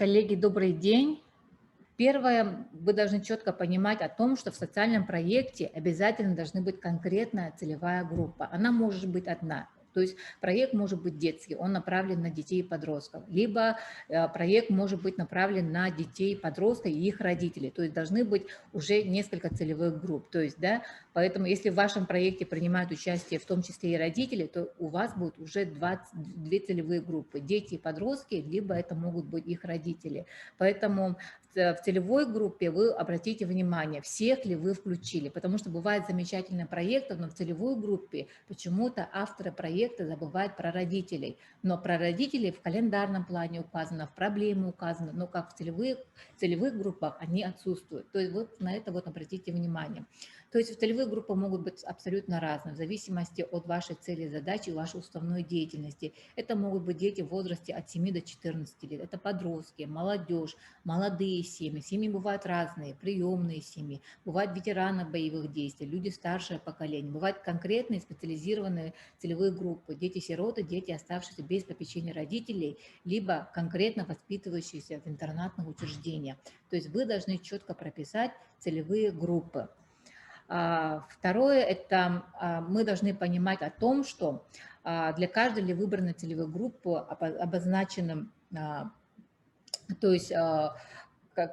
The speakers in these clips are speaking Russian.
Коллеги, добрый день. Первое, вы должны четко понимать о том, что в социальном проекте обязательно должны быть конкретная целевая группа. Она может быть одна. То есть проект может быть детский, он направлен на детей и подростков. Либо проект может быть направлен на детей, подростков и их родителей. То есть должны быть уже несколько целевых групп. То есть, да, поэтому если в вашем проекте принимают участие в том числе и родители, то у вас будет уже 22 целевые группы. Дети и подростки, либо это могут быть их родители. Поэтому в целевой группе вы обратите внимание, всех ли вы включили, потому что бывает замечательные проекты, но в целевой группе почему-то авторы проекта забывают про родителей, но про родителей в календарном плане указано, в проблеме указано, но как в целевых группах они отсутствуют. То есть вот на это вот обратите внимание. То есть целевые группы могут быть абсолютно разные, в зависимости от вашей цели, задачи, вашей уставной деятельности. Это могут быть дети в возрасте от 7 до 14 лет, это подростки, молодежь, молодые семьи. Семьи бывают разные, приемные семьи, бывают ветераны боевых действий, люди старшее поколение, бывают конкретные специализированные целевые группы, дети-сироты, дети, оставшиеся без попечения родителей, либо конкретно воспитывающиеся в интернатных учреждениях. То есть вы должны четко прописать целевые группы. Второе, это мы должны понимать о том, что для каждой ли выбранной целевой группы обозначенным, то есть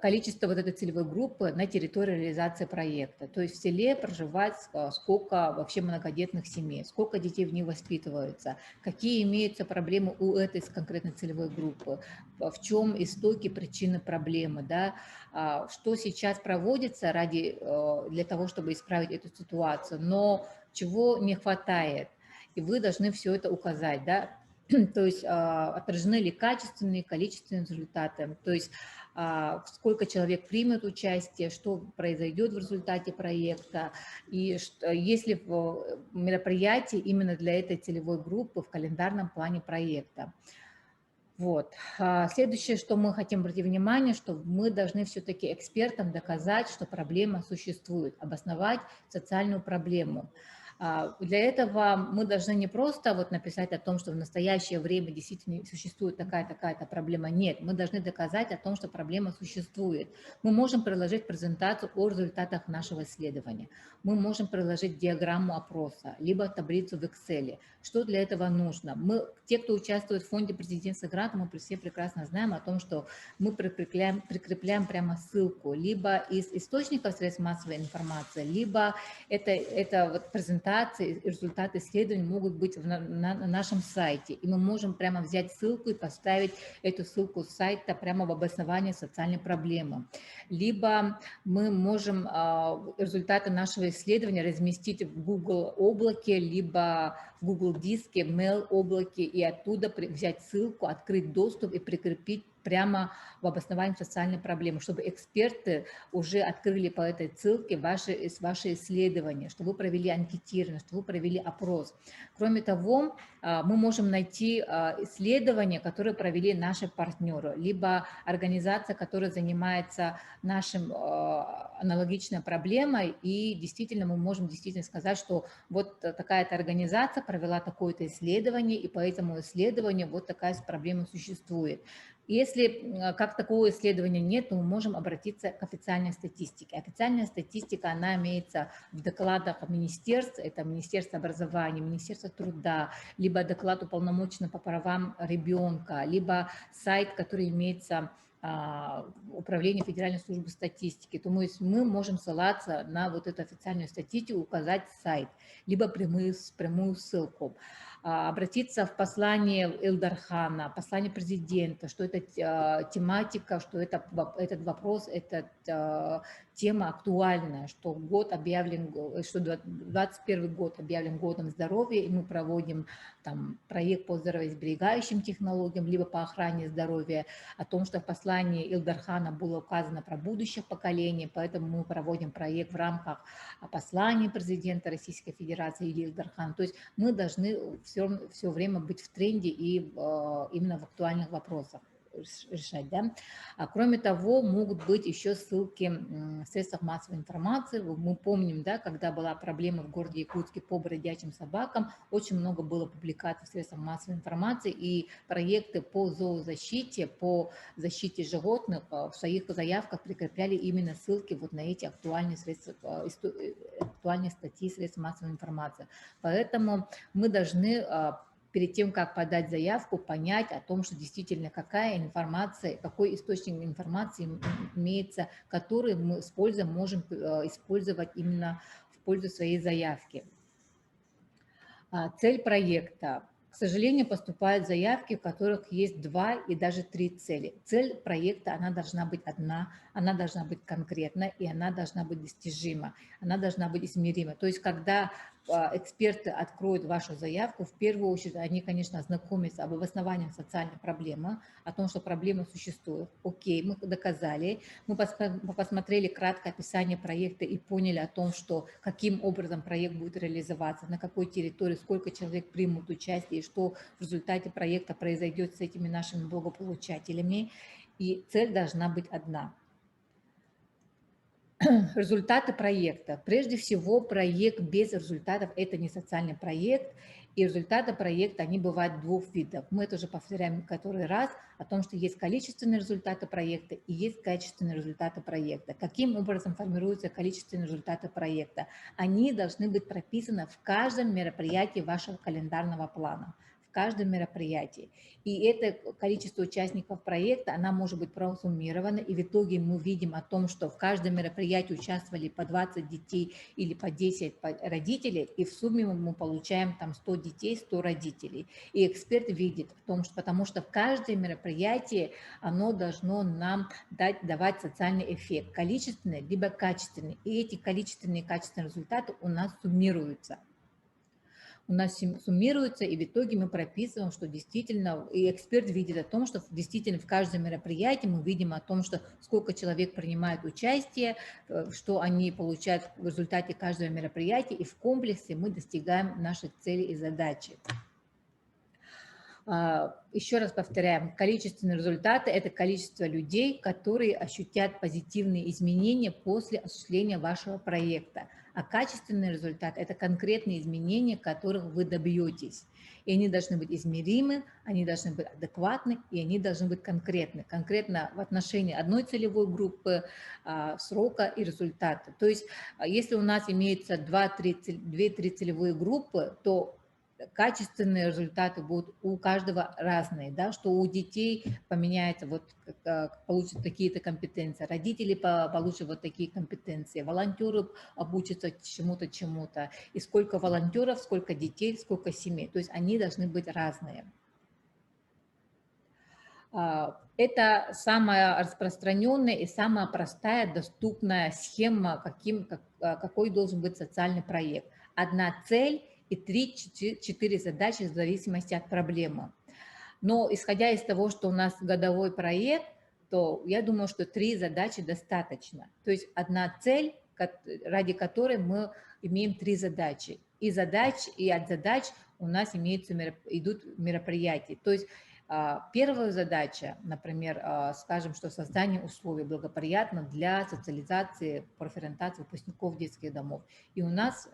количество вот этой целевой группы на территории реализации проекта. То есть в селе проживать сколько вообще многодетных семей, сколько детей в них воспитываются, какие имеются проблемы у этой конкретной целевой группы, в чем истоки, причины проблемы, да, что сейчас проводится для того, чтобы исправить эту ситуацию, но чего не хватает. И вы должны все это указать, да, то есть отражены ли качественные, количественные результаты, то есть сколько человек примет участие, что произойдет в результате проекта, и есть ли мероприятие именно для этой целевой группы в календарном плане проекта. Вот. Следующее, что мы хотим обратить внимание, что мы должны все-таки экспертам доказать, что проблема существует, обосновать социальную проблему. Для этого мы должны не просто вот написать о том, что в настоящее время действительно существует такая-то проблема. Нет, мы должны доказать о том, что проблема существует. Мы можем приложить презентацию о результатах нашего исследования. Мы можем приложить диаграмму опроса, либо таблицу в Excel. Что для этого нужно? Те, кто участвует в фонде президентских грантов, мы все прекрасно знаем о том, что мы прикрепляем прямо ссылку либо из источников средств массовой информации, либо это вот презентации, результаты исследований могут быть на нашем сайте. И мы можем прямо взять ссылку и поставить эту ссылку с сайта прямо в обоснование социальной проблемы. Либо мы можем результаты нашего исследования разместить в Google облаке, либо в Google диске, Mail облаке, и оттуда взять ссылку, открыть доступ и прикрепить прямо в обосновании социальной проблемы, чтобы эксперты уже открыли по этой ссылке ваши исследования, что вы провели анкетирование, что вы провели опрос. Кроме того, мы можем найти исследования, которые провели наши партнеры, либо организация, которая занимается нашим аналогичной проблемой, и действительно мы можем сказать, что вот такая-то организация провела такое-то исследование, и по этому исследованию вот такая проблема существует. Если как такого исследования нет, то мы можем обратиться к официальной статистике. Официальная статистика, она имеется в докладах министерств, это Министерство образования, Министерство труда, либо доклад уполномоченного по правам ребенка, либо сайт, который имеется Управление Федеральной службы статистики, то мы можем ссылаться на вот эту официальную статистику, указать сайт, либо прямую ссылку. Обратиться в послание Элдархана, послание президента, что это тематика, что этот вопрос, эта тема актуальная, что год объявлен, что 2021 год объявлен годом здоровья, и мы проводим там проект по здоровьесберегающим технологиям, либо по охране здоровья, о том, что в послании Илдархана было указано про будущее поколение, поэтому мы проводим проект в рамках послания президента Российской Федерации Илдархана. То есть мы должны все время быть в тренде и именно в актуальных вопросах. решать, да. Кроме того, могут быть еще ссылки в средствах массовой информации. Мы помним, да, когда была проблема в городе Якутске по бродячим собакам, очень много было публикаций в средствах массовой информации, и проекты по зоозащите, по защите животных в своих заявках прикрепляли именно ссылки вот на эти актуальные средства, актуальные статьи средств массовой информации. Поэтому мы должны перед тем, как подать заявку, понять о том, что действительно какая информация, какой источник информации имеется, который мы с пользой можем использовать именно в пользу своей заявки. Цель проекта. К сожалению, поступают заявки, в которых есть 2 и даже 3 цели. Цель проекта, она должна быть одна, она должна быть конкретна, и она должна быть достижима, она должна быть измерима. То есть, когда эксперты откроют вашу заявку, в первую очередь они, конечно, ознакомятся об обосновании социальной проблемы, о том, что проблема существует. Окей, мы доказали, мы посмотрели краткое описание проекта и поняли о том, что каким образом проект будет реализоваться, на какой территории, сколько человек примут участие, и что в результате проекта произойдет с этими нашими благополучателями. И цель должна быть одна. Результаты проекта. Прежде всего, проект без результатов – это не социальный проект, и результаты проекта, они бывают двух видов. Мы это уже повторяем который раз, о том, что есть количественные результаты проекта и есть качественные результаты проекта. Каким образом формируются количественные результаты проекта? Они должны быть прописаны в каждом мероприятии вашего календарного плана. В каждом мероприятии. И это количество участников проекта, она может быть просуммирована, и в итоге мы видим о том, что в каждом мероприятии участвовали по 20 детей или по 10 родителей, и в сумме мы получаем там 100 детей, 100 родителей. И эксперт видит о том, что потому что в каждое мероприятие оно должно нам давать социальный эффект, количественный либо качественный. И эти количественные и качественные результаты у нас суммируются. У нас суммируется, и в итоге мы прописываем, что действительно, и эксперт видит о том, что действительно в каждом мероприятии мы видим о том, что сколько человек принимает участие, что они получают в результате каждого мероприятия, и в комплексе мы достигаем нашей цели и задачи. Еще раз повторяем, количественные результаты – это количество людей, которые ощутят позитивные изменения после осуществления вашего проекта. А качественный результат – это конкретные изменения, которых вы добьетесь. И они должны быть измеримы, они должны быть адекватны, и они должны быть конкретны. Конкретно в отношении одной целевой группы, срока и результата. То есть, если у нас имеется 2-3 целевые группы, то качественные результаты будут у каждого разные, да, что у детей поменяется, вот получат какие-то компетенции, родители получат вот такие компетенции, волонтеры обучатся чему-то, и сколько волонтеров, сколько детей, сколько семей, то есть они должны быть разные. Это самая распространенная и самая простая, доступная схема, какой должен быть социальный проект. Одна цель и 3-4 задачи в зависимости от проблемы. Но исходя из того, что у нас годовой проект, то я думаю, что 3 задачи достаточно. То есть одна цель, ради которой мы имеем 3 задачи. И от задач у нас идут мероприятия. То есть первая задача, например, скажем, что создание условий благоприятных для социализации, профориентации выпускников детских домов. И у нас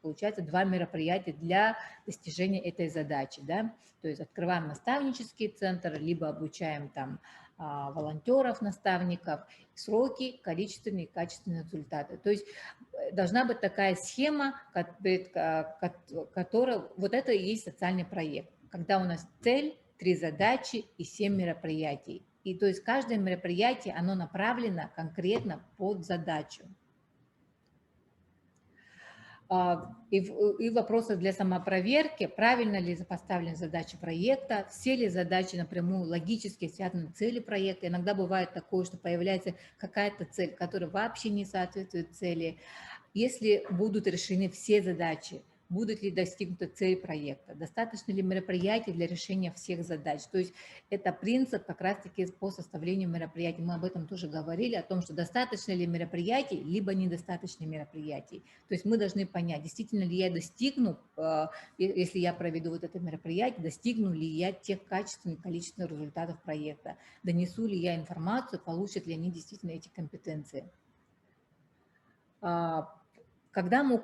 получается 2 мероприятия для достижения этой задачи. Да? То есть открываем наставнический центр, либо обучаем там волонтеров, наставников, сроки, количественные и качественные результаты. То есть должна быть такая схема, которая, вот это и есть социальный проект, когда у нас цель, 3 задачи и 7 мероприятий. И то есть каждое мероприятие, оно направлено конкретно под задачу. И вопросы для самопроверки, правильно ли поставлены задачи проекта, все ли задачи напрямую логически связаны с целью проекта. Иногда бывает такое, что появляется какая-то цель, которая вообще не соответствует цели. Если будут решены все задачи, будет ли достигнута цель проекта, достаточно ли мероприятий для решения всех задач. То есть это принцип как раз-таки по составлению мероприятий. Мы об этом тоже говорили, о том, что достаточно ли мероприятий, либо недостаточно мероприятий. То есть мы должны понять, действительно ли я достигну, если я проведу вот это мероприятие, достигну ли я тех качественных, количественных результатов проекта, донесу ли я информацию, получат ли они действительно эти компетенции. Когда мы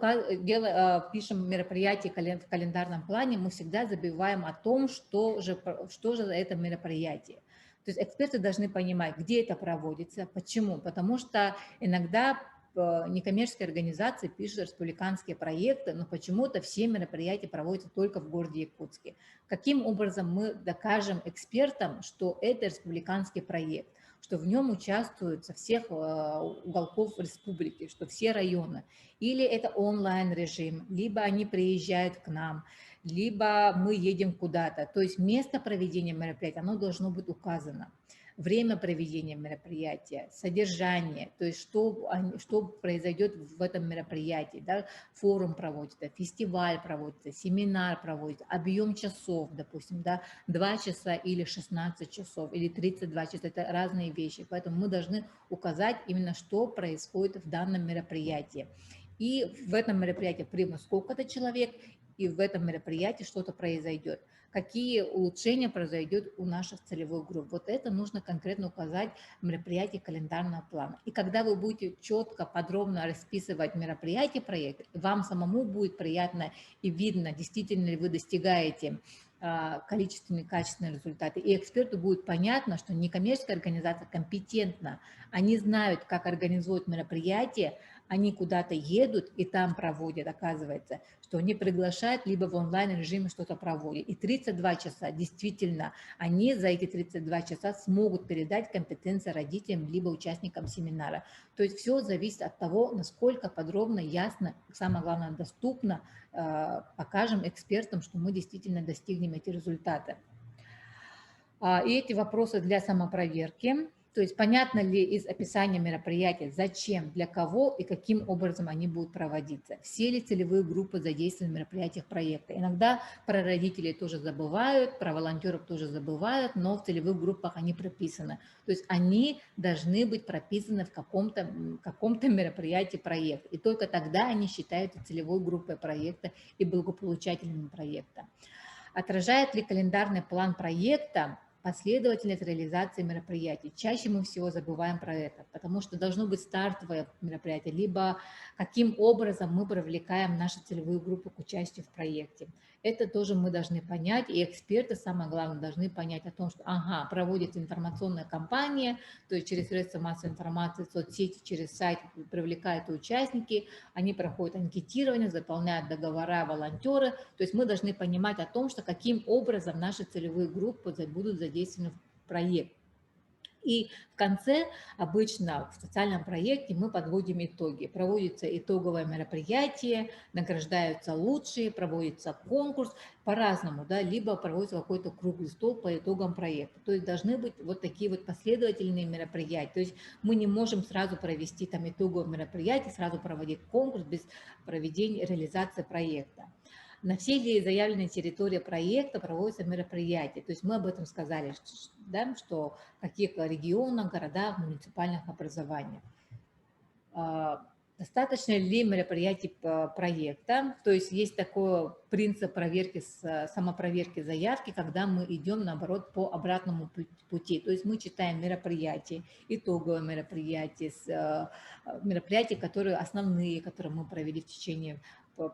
пишем мероприятие в календарном плане, мы всегда забиваем о том, что же это мероприятие. То есть эксперты должны понимать, где это проводится, почему. Потому что иногда некоммерческие организации пишут республиканские проекты, но почему-то все мероприятия проводятся только в городе Якутске. Каким образом мы докажем экспертам, что это республиканский проект, что в нем участвуют со всех уголков республики, что все районы? Или это онлайн-режим, либо они приезжают к нам, либо мы едем куда-то. То есть место проведения мероприятия, оно должно быть указано. Время проведения мероприятия, содержание, то есть что произойдет в этом мероприятии. Да? Форум проводится, фестиваль проводится, семинар проводится, объем часов, допустим, да, 2 часа или 16 часов, или 32 часа, это разные вещи. Поэтому мы должны указать именно, что происходит в данном мероприятии. И в этом мероприятии примут сколько-то человек, и в этом мероприятии что-то произойдет. Какие улучшения произойдут у наших целевых групп. Вот это нужно конкретно указать в мероприятии календарного плана. И когда вы будете четко, подробно расписывать мероприятие, проект, вам самому будет приятно и видно, действительно ли вы достигаете количественные, качественные результаты. И эксперту будет понятно, что некоммерческая организация компетентна. Они знают, как организовать мероприятие, они куда-то едут и там проводят, оказывается, что они приглашают, либо в онлайн-режиме что-то проводят. И 32 часа, действительно, они за эти 32 часа смогут передать компетенции родителям, либо участникам семинара. То есть все зависит от того, насколько подробно, ясно, самое главное, доступно покажем экспертам, что мы действительно достигнем эти результаты. И эти вопросы для самопроверки. То есть понятно ли из описания мероприятия, зачем, для кого и каким образом они будут проводиться. Все ли целевые группы задействованы в мероприятиях проекта. Иногда про родителей тоже забывают, про волонтеров тоже забывают, но в целевых группах они прописаны. То есть они должны быть прописаны в каком-то мероприятии проекта. И только тогда они считаются целевой группой проекта и благополучателями проекта. Отражает ли календарный план проекта последовательность реализации мероприятий? Чаще мы всего забываем про это, потому что должно быть стартовое мероприятие, либо каким образом мы привлекаем нашу целевую группу к участию в проекте. Это тоже мы должны понять, и эксперты, самое главное, должны понять о том, что проводится информационная кампания, то есть через средства массовой информации, соцсети, через сайт привлекают участники, они проходят анкетирование, заполняют договора волонтеры. То есть мы должны понимать о том, что каким образом наши целевые группы будут задействованы в проект. И в конце обычно в социальном проекте мы подводим итоги. Проводится итоговое мероприятие, награждаются лучшие, проводится конкурс по-разному, да, либо проводится какой-то круглый стол по итогам проекта. То есть должны быть вот такие вот последовательные мероприятия. То есть мы не можем сразу провести там итоговое мероприятие, сразу проводить конкурс без проведения реализации проекта. На всей заявленной территории проекта проводятся мероприятия. То есть мы об этом сказали, да, что в каких регионах, городах, муниципальных образованиях. Достаточно ли мероприятий проекта? То есть есть такой принцип проверки, самопроверки заявки, когда мы идем, наоборот, по обратному пути. То есть мы читаем мероприятия, итоговые мероприятия, мероприятия, которые основные, которые мы провели в течение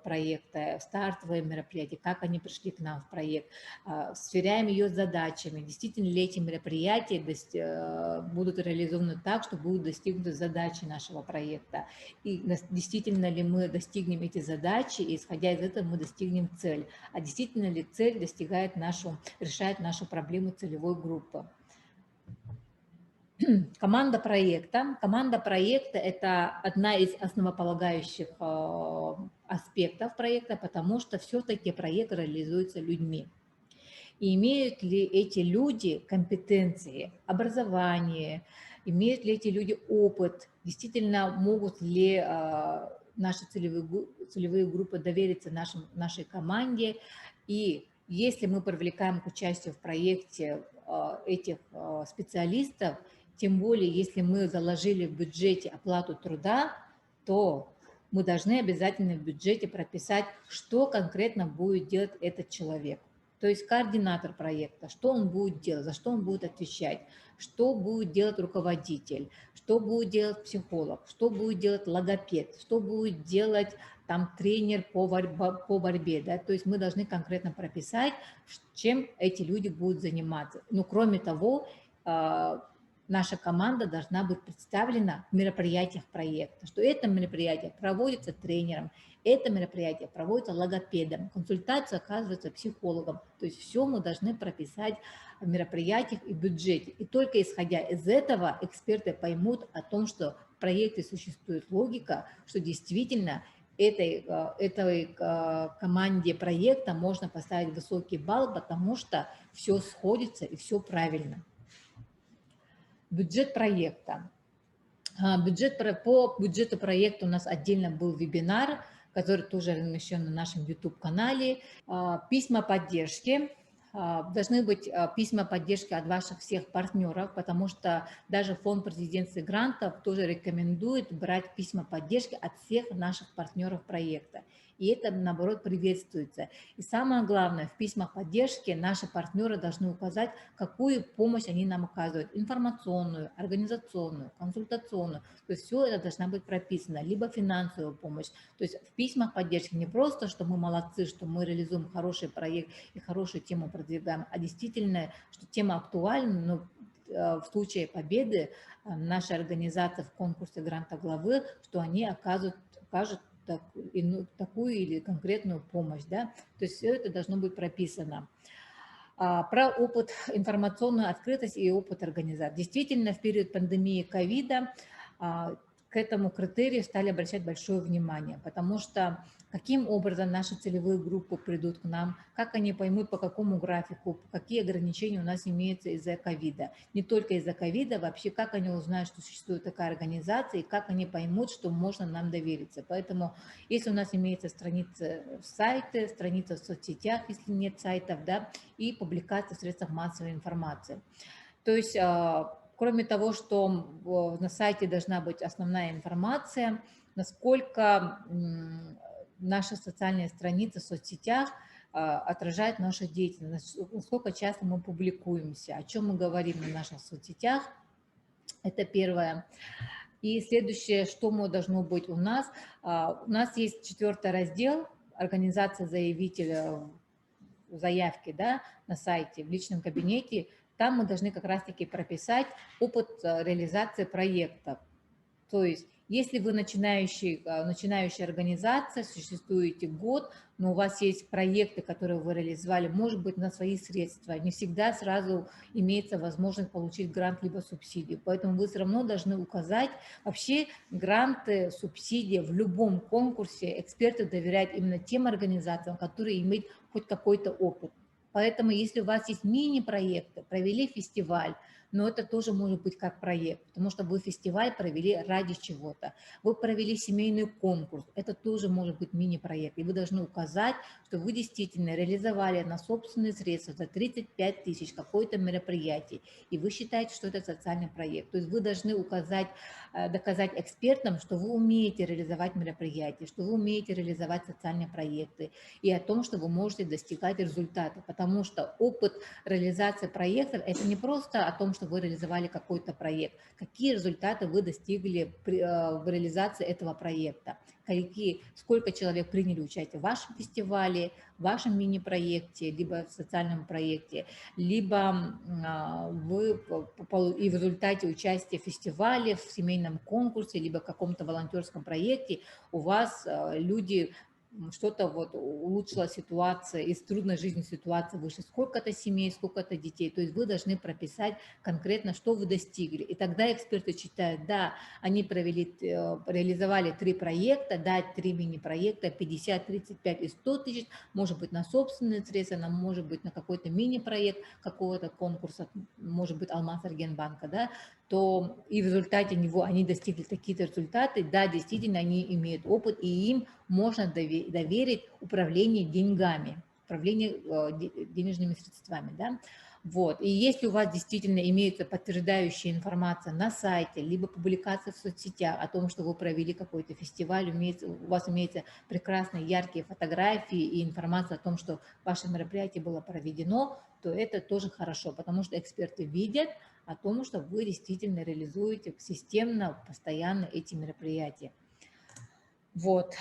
проекта, стартовые мероприятия, как они пришли к нам в проект, сверяем ее с задачами, действительно ли эти мероприятия будут реализованы так, что будут достигнуты задачи нашего проекта, и действительно ли мы достигнем эти задачи, и исходя из этого мы достигнем цель, а действительно ли цель решает нашу проблему целевой группы. Команда проекта. Команда проекта – это одна из основополагающих аспектов проекта, потому что все-таки проект реализуется людьми. И имеют ли эти люди компетенции, образование, имеют ли эти люди опыт, действительно могут ли наши целевые группы довериться нашей команде. И если мы привлекаем к участию в проекте этих специалистов, тем более если мы заложили в бюджете оплату труда, то мы должны обязательно в бюджете прописать, что конкретно будет делать этот человек. То есть координатор проекта, что он будет делать, за что он будет отвечать, что будет делать руководитель, что будет делать психолог, что будет делать логопед, что будет делать там тренер по борьбе. Да? То есть мы должны конкретно прописать, чем эти люди будут заниматься. Но кроме того, наша команда должна быть представлена в мероприятиях проекта, что это мероприятие проводится тренером, это мероприятие проводится логопедом, консультация оказывается психологом. То есть все мы должны прописать в мероприятиях и бюджете. И только исходя из этого эксперты поймут о том, что в проекте существует логика, что действительно этой команде проекта можно поставить высокий балл, потому что все сходится и все правильно. Бюджет проекта. По бюджету проекта у нас отдельно был вебинар, который тоже размещен на нашем YouTube-канале. Письма поддержки. Должны быть письма поддержки от ваших всех партнеров, потому что даже фонд президентских грантов тоже рекомендует брать письма поддержки от всех наших партнеров проекта. И это, наоборот, приветствуется. И самое главное, в письмах поддержки наши партнеры должны указать, какую помощь они нам оказывают. Информационную, организационную, консультационную. То есть все это должна быть прописано. Либо финансовую помощь. То есть в письмах поддержки не просто, что мы молодцы, что мы реализуем хороший проект и хорошую тему продвигаем, а действительно, что тема актуальна, но в случае победы наша организация в конкурсе гранта главы, что они окажут такую или конкретную помощь. Да? То есть все это должно быть прописано. Про опыт, информационную открытость и опыт организации. Действительно, в период пандемии ковида к этому критерию стали обращать большое внимание, потому что каким образом наши целевые группы придут к нам, как они поймут, по какому графику, какие ограничения у нас имеются из-за ковида. Не только из-за ковида, вообще как они узнают, что существует такая организация, и как они поймут, что можно нам довериться. Поэтому если у нас имеется страница в сайте, страница в соцсетях, если нет сайтов, да, и публикация в средствах массовой информации. То есть кроме того, что на сайте должна быть основная информация, насколько наша социальная страница в соцсетях отражает нашу деятельность, насколько часто мы публикуемся, о чем мы говорим на наших соцсетях. Это первое. И следующее, что должно быть у нас есть 4-й раздел «Организация заявителя заявки, да, на сайте, в личном кабинете». Там мы должны как раз-таки прописать опыт реализации проекта. То есть, если вы начинающая организация, существуете год, но у вас есть проекты, которые вы реализовали, может быть, на свои средства, не всегда сразу имеется возможность получить грант либо субсидию. Поэтому вы все равно должны указать, вообще гранты, субсидии в любом конкурсе эксперты доверяют именно тем организациям, которые имеют хоть какой-то опыт. Поэтому, если у вас есть мини-проекты, провели фестиваль, но это тоже может быть как проект, потому что вы фестиваль провели ради чего-то. Вы провели семейный конкурс, это тоже может быть мини-проект. И вы должны указать, что вы действительно реализовали на собственные средства за 35 тысяч какое-то мероприятие, и вы считаете, что это социальный проект. То есть вы должны доказать экспертам, что вы умеете реализовать мероприятия, что вы умеете реализовать социальные проекты, и о том, что вы можете достигать результата. Потому что опыт реализации проектов – это не просто о том, что вы реализовали какой-то проект, какие результаты вы достигли в реализации этого проекта, сколько человек приняли участие в вашем фестивале, в вашем мини-проекте, либо в социальном проекте, либо вы и в результате участия в фестивале, в семейном конкурсе, либо в каком-то волонтерском проекте у вас люди что-то улучшила ситуация, из трудной жизни ситуации вышли, сколько-то семей, сколько-то детей. То есть вы должны прописать конкретно, что вы достигли. И тогда эксперты считают, да, они реализовали 3 проекта, да, 3 мини-проекта, 50, 35 и 100 тысяч, может быть, на собственные средства, может быть, на какой-то мини-проект какого-то конкурса, может быть, Алмаз Аргенбанка, да. то и в результате него они достигли такие-то результаты, да, действительно, они имеют опыт, и им можно доверить управление деньгами, управление денежными средствами, да. Вот. И если у вас действительно имеется подтверждающая информация на сайте, либо публикация в соцсетях о том, что вы провели какой-то фестиваль, у вас имеются прекрасные яркие фотографии и информация о том, что ваше мероприятие было проведено, то это тоже хорошо, потому что эксперты видят о том, что вы действительно реализуете системно, постоянно эти мероприятия. Вот.